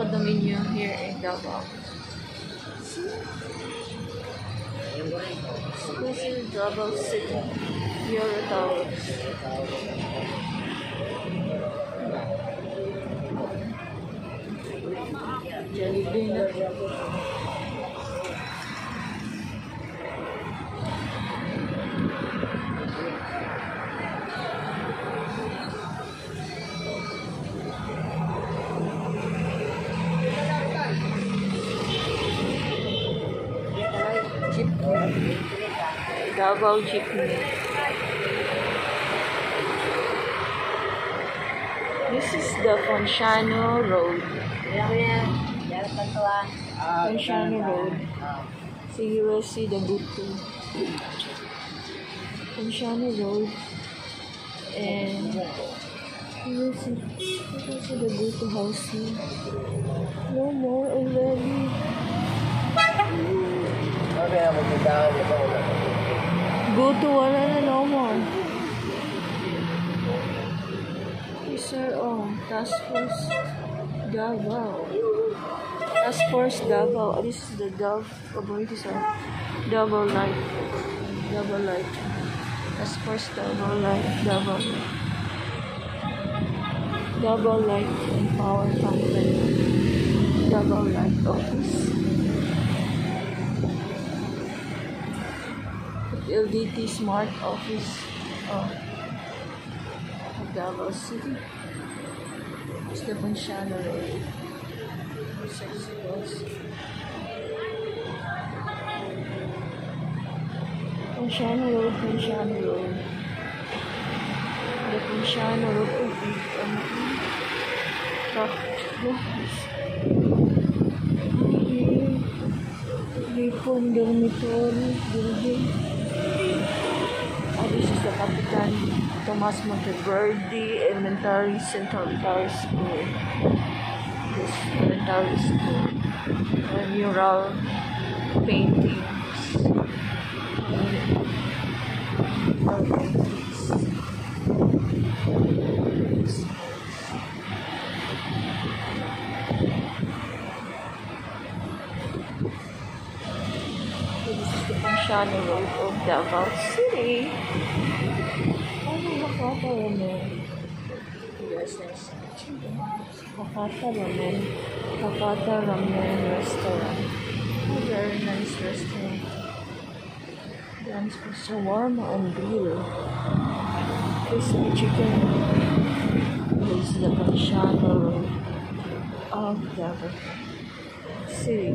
condominium here in Davao. This is Davao City, Euro Towers. Jollibee na. Jeepney. Davao Jeepney. This is the Ponciano Road. Ponciano Road. So you will see the Butu. Ponciano Road. And you will see the Butu housing. No more already. Butu, wala na, no more. These are all Task Force Davao. Task Force Davao. This is the Davao Light. Davao Light. Task Force Davao Light. Davao Light and Power Company. Davao Light Office. LDT Smart Office of Davao City. It's the Ponciano Road. Sexy girls. Ponciano Road. The Ponciano Road Ripon Dormitory Building. This is the Capitan Tomas Monteverde Elementary School. This elementary school. Mural paintings. This is the Ponciano Road of Davao City. Hakata Ramen Restaurant. A very nice restaurant. Dance for shawarma on grill. Crispy chicken. This is the Ponciano Road of Davao City.